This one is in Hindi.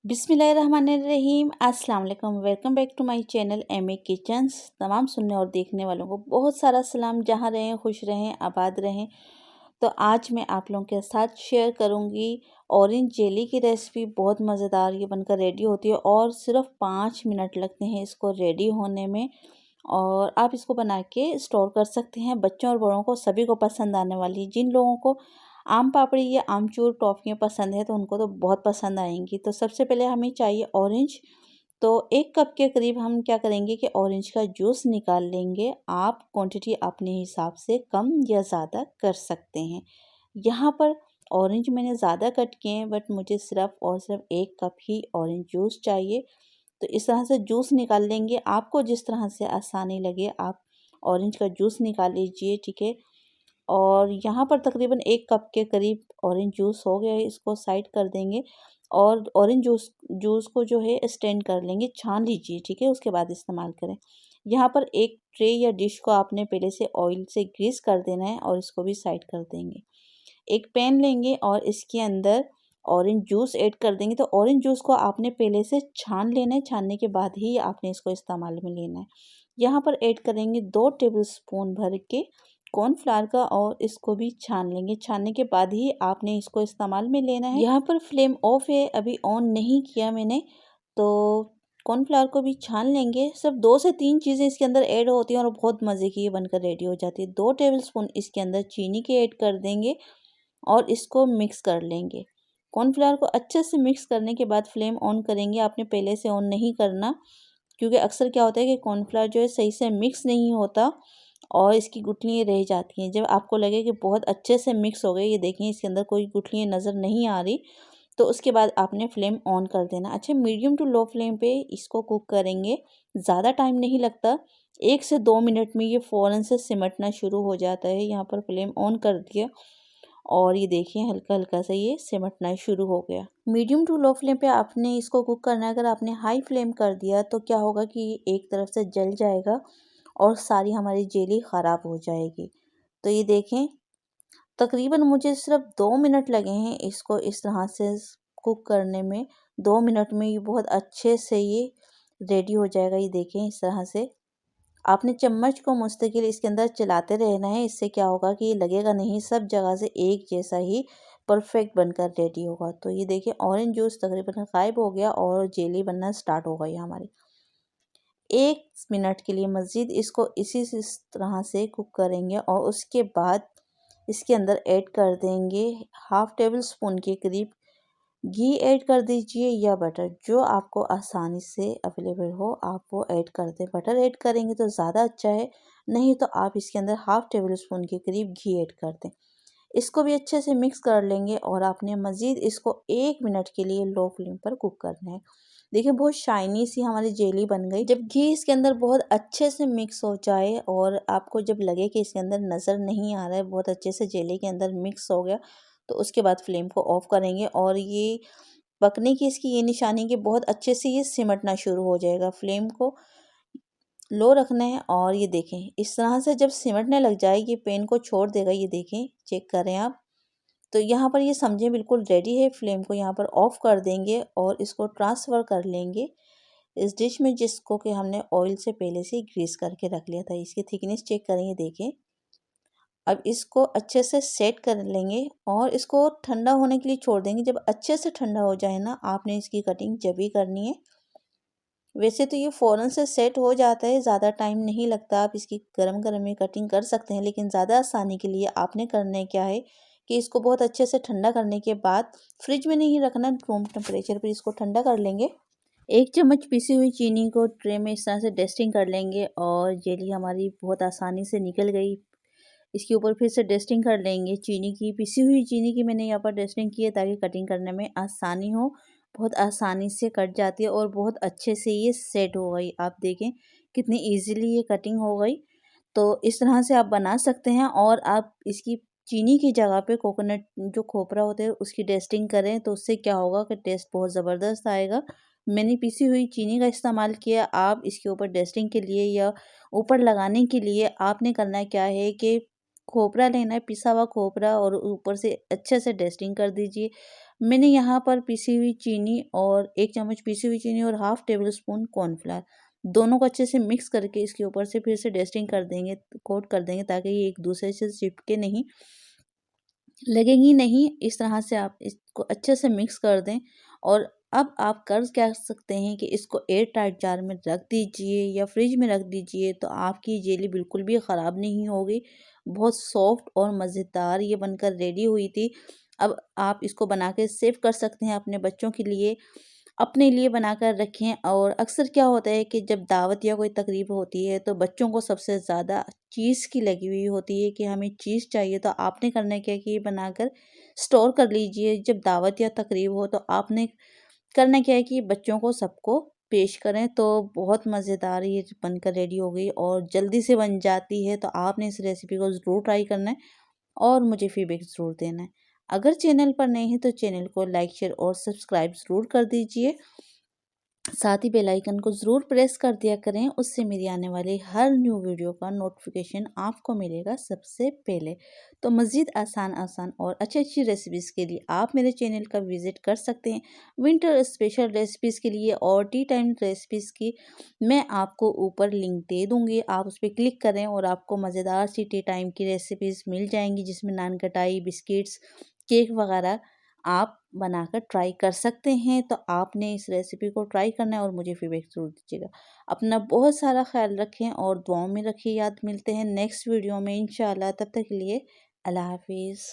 बिस्मिल्लाहिर्रहमानिर्रहीम अस्सलाम वालेकुम। Welcome back to my channel M A kitchens. तमाम सुनने और देखने वालों को बहुत सारा सलाम। जहाँ रहें खुश रहें आबाद रहें। तो आज मैं आप लोगों के साथ शेयर करूँगी ऑरेंज जेली की रेसिपी। बहुत मज़ेदार ये बनकर रेडी होती है और सिर्फ 5 मिनट लगते हैं इसको रेडी होने में। और आप इसको बना के स्टोर कर सकते हैं। बच्चों और बड़ों को सभी को पसंद आने वाली। जिन लोगों को आम पापड़ी या आमचूर टॉफ़ियाँ पसंद है तो उनको तो बहुत पसंद आएंगी। तो सबसे पहले हमें चाहिए ऑरेंज। तो 1 कप के करीब हम क्या करेंगे कि ऑरेंज का जूस निकाल लेंगे। आप क्वांटिटी अपने हिसाब से कम या ज़्यादा कर सकते हैं। यहाँ पर ऑरेंज मैंने ज़्यादा कट किए हैं बट मुझे सिर्फ और सिर्फ 1 कप ही ऑरेंज जूस चाहिए। तो इस तरह से जूस निकाल लेंगे। आपको जिस तरह से आसानी लगे आप ऑरेंज का जूस निकाल लीजिए, ठीक है। और यहाँ पर तकरीबन 1 कप के करीब ऑरेंज जूस हो गया है। इसको साइड कर देंगे और ऑरेंज जूस को जो है स्ट्रेन कर लेंगे, छान लीजिए, ठीक है। उसके बाद इस्तेमाल करें। यहाँ पर एक ट्रे या डिश को आपने पहले से ऑयल से ग्रीस कर देना है और इसको भी साइड कर देंगे। एक पैन लेंगे और इसके अंदर ऑरेंज जूस ऐड कर देंगे। तो ऑरेंज जूस को आपने पहले से छान लेना है, छानने के बाद ही आपने इसको इस्तेमाल में लेना है। यहाँ पर ऐड करेंगे 2 टेबलस्पून भर के कॉर्नफ्लावर का और इसको भी छान लेंगे। छानने के बाद ही आपने इसको इस्तेमाल में लेना है। यहाँ पर फ्लेम ऑफ है, अभी ऑन नहीं किया मैंने। तो कॉर्नफ्लावर को भी छान लेंगे। सिर्फ 2 से 3 चीज़ें इसके अंदर ऐड होती हैं और बहुत मज़े की ये बनकर रेडी हो जाती है। 2 टेबलस्पून इसके अंदर चीनी के ऐड कर देंगे और इसको मिक्स कर लेंगे। कॉर्नफ्लावर को अच्छे से मिक्स करने के बाद फ्लेम ऑन करेंगे। आपने पहले से ऑन नहीं करना, क्योंकि अक्सर क्या होता है कि कॉर्नफ्लावर जो है सही से मिक्स नहीं होता और इसकी गुठलियाँ रह जाती हैं। जब आपको लगे कि बहुत अच्छे से मिक्स हो गए, ये देखें इसके अंदर कोई गुठलियाँ नज़र नहीं आ रही, तो उसके बाद आपने फ्लेम ऑन कर देना। अच्छा, मीडियम टू लो फ्लेम पे इसको कुक करेंगे। ज़्यादा टाइम नहीं लगता, 1 से 2 मिनट में ये फ़ौरन से सिमटना शुरू हो जाता है। यहाँ पर फ्लेम ऑन कर दिया और ये देखिए हल्का हल्का सा ये सिमटना शुरू हो गया। मीडियम टू लो फ्लेम पे आपने इसको कुक करना है। अगर आपने हाई फ्लेम कर दिया तो क्या होगा कि एक तरफ से जल जाएगा और सारी हमारी जेली ख़राब हो जाएगी। तो ये देखें तकरीबन मुझे सिर्फ 2 मिनट लगे हैं इसको इस तरह से कुक करने में। 2 मिनट में ये बहुत अच्छे से ये रेडी हो जाएगा। ये देखें इस तरह से आपने चम्मच को मुस्तकिल इसके अंदर चलाते रहना है। इससे क्या होगा कि ये लगेगा नहीं, सब जगह से एक जैसा ही परफेक्ट बनकर रेडी होगा। तो ये देखिए ऑरेंज जूस तकरीबन गायब हो गया और जेली बनना स्टार्ट हो गई हमारी। 1 मिनट के लिए मज़ीद इसको इस तरह से कुक करेंगे और उसके बाद इसके अंदर ऐड कर देंगे हाफ़ टेबल स्पून के करीब घी ऐड कर दीजिए या बटर, जो आपको आसानी से अवेलेबल हो आप वो ऐड कर दें। बटर ऐड करेंगे तो ज़्यादा अच्छा है, नहीं तो आप इसके अंदर हाफ़ टेबल स्पून के करीब घी ऐड कर दें। इसको भी अच्छे से मिक्स कर लेंगे और आपने मज़ीद इसको 1 मिनट के लिए लो फ्लेम पर कुक करना है। देखिए बहुत शाइनी सी हमारी जेली बन गई। जब घी इसके अंदर बहुत अच्छे से मिक्स हो जाए और आपको जब लगे कि इसके अंदर नज़र नहीं आ रहा है, बहुत अच्छे से जेली के अंदर मिक्स हो गया, तो उसके बाद फ्लेम को ऑफ़ करेंगे और ये पकने की इसकी ये निशानी कि बहुत अच्छे से ये सिमटना शुरू हो जाएगा। फ्लेम को लो रखना है और ये देखें इस तरह से जब सिमटने लग जाए ये पैन को छोड़ देगा। ये देखें, चेक करें आप। तो यहाँ पर ये समझें बिल्कुल रेडी है। फ्लेम को यहाँ पर ऑफ़ कर देंगे और इसको ट्रांसफ़र कर लेंगे इस डिश में जिसको कि हमने ऑयल से पहले से ग्रीस करके रख लिया था। इसकी थिकनेस चेक करें, ये देखें। अब इसको अच्छे से सेट कर लेंगे और इसको ठंडा होने के लिए छोड़ देंगे। जब अच्छे से ठंडा हो जाए ना, आपने इसकी कटिंग जब ही करनी है। वैसे तो ये फ़ौरन से सेट हो जाता है, ज़्यादा टाइम नहीं लगता। आप इसकी गरम गरम में कटिंग कर सकते हैं, लेकिन ज़्यादा आसानी के लिए आपने करना है क्या है कि इसको बहुत अच्छे से ठंडा करने के बाद फ्रिज में नहीं रखना, रूम टेम्परेचर पर इसको ठंडा कर लेंगे। 1 चम्मच पिसी हुई चीनी को ट्रे में इस तरह से डस्टिंग कर लेंगे और जेली हमारी बहुत आसानी से निकल गई। इसके ऊपर फिर से डस्टिंग कर लेंगे चीनी की, पिसी हुई चीनी की मैंने यहाँ पर डस्टिंग की है ताकि कटिंग करने में आसानी हो। बहुत आसानी से कट जाती है और बहुत अच्छे से ये सेट हो गई। आप देखें कितनी इजीली ये कटिंग हो गई। तो इस तरह से आप बना सकते हैं और आप इसकी चीनी की जगह पे कोकोनट जो खोपरा होता है उसकी डस्टिंग करें तो उससे क्या होगा कि टेस्ट बहुत ज़बरदस्त आएगा। मैंने पिसी हुई चीनी का इस्तेमाल किया। आप इसके ऊपर डस्टिंग के लिए या ऊपर लगाने के लिए आपने करना क्या है कि खोपरा लेना है, पिसा हुआ खोपरा, और ऊपर से अच्छे से डस्टिंग कर दीजिए। मैंने यहाँ पर पिसी हुई चीनी और 1 चम्मच पिसी हुई चीनी और हाफ़ टेबल स्पून कॉर्नफ्लावर दोनों को अच्छे से मिक्स करके इसके ऊपर से फिर से डस्टिंग कर देंगे, कोट कर देंगे ताकि ये एक दूसरे से चिपके नहीं, लगेंगी नहीं। इस तरह से आप इसको अच्छे से मिक्स कर दें। और अब आप कर क्या सकते हैं कि इसको एयर टाइट जार में रख दीजिए या फ्रिज में रख दीजिए, तो आपकी जेली बिल्कुल भी ख़राब नहीं होगी। बहुत सॉफ्ट और मज़ेदार ये बनकर रेडी हुई थी। अब आप इसको बना के सेव कर सकते हैं अपने बच्चों के लिए, अपने लिए बनाकर रखें। और अक्सर क्या होता है कि जब दावत या कोई तकरीब होती है तो बच्चों को सबसे ज़्यादा चीज़ की लगी हुई होती है कि हमें चीज़ चाहिए, तो आपने करना क्या है कि ये बनाकर स्टोर कर लीजिए। जब दावत या तकरीब हो तो आपने करना क्या है कि बच्चों को सबको पेश करें। तो बहुत मज़ेदार ये बनकर रेडी हो गई और जल्दी से बन जाती है। तो आपने इस रेसिपी को ज़रूर ट्राई करना है और मुझे फीडबैक ज़रूर देना है। अगर चैनल पर नए हैं तो चैनल को लाइक, शेयर और सब्सक्राइब ज़रूर कर दीजिए। साथ ही बेल आइकन को ज़रूर प्रेस कर दिया करें, उससे मेरी आने वाली हर न्यू वीडियो का नोटिफिकेशन आपको मिलेगा सबसे पहले। तो मज़ीद आसान और अच्छी रेसिपीज़ के लिए आप मेरे चैनल का विज़िट कर सकते हैं। विंटर स्पेशल रेसिपीज़ के लिए और टी टाइम रेसिपीज़ की मैं आपको ऊपर लिंक दे दूँगी, आप उस पर क्लिक करें और आपको मज़ेदार सी टी टाइम की रेसिपीज़ मिल जाएंगी, जिसमें नान खटाई, बिस्किट्स, केक वगैरह आप बनाकर ट्राई कर सकते हैं। तो आपने इस रेसिपी को ट्राई करना है और मुझे फीडबैक ज़रूर दीजिएगा। अपना बहुत सारा ख्याल रखें और दुआओं में रखिए याद। मिलते हैं नेक्स्ट वीडियो में इंशाल्लाह, तब तक के लिए अल्लाह हाफिज़।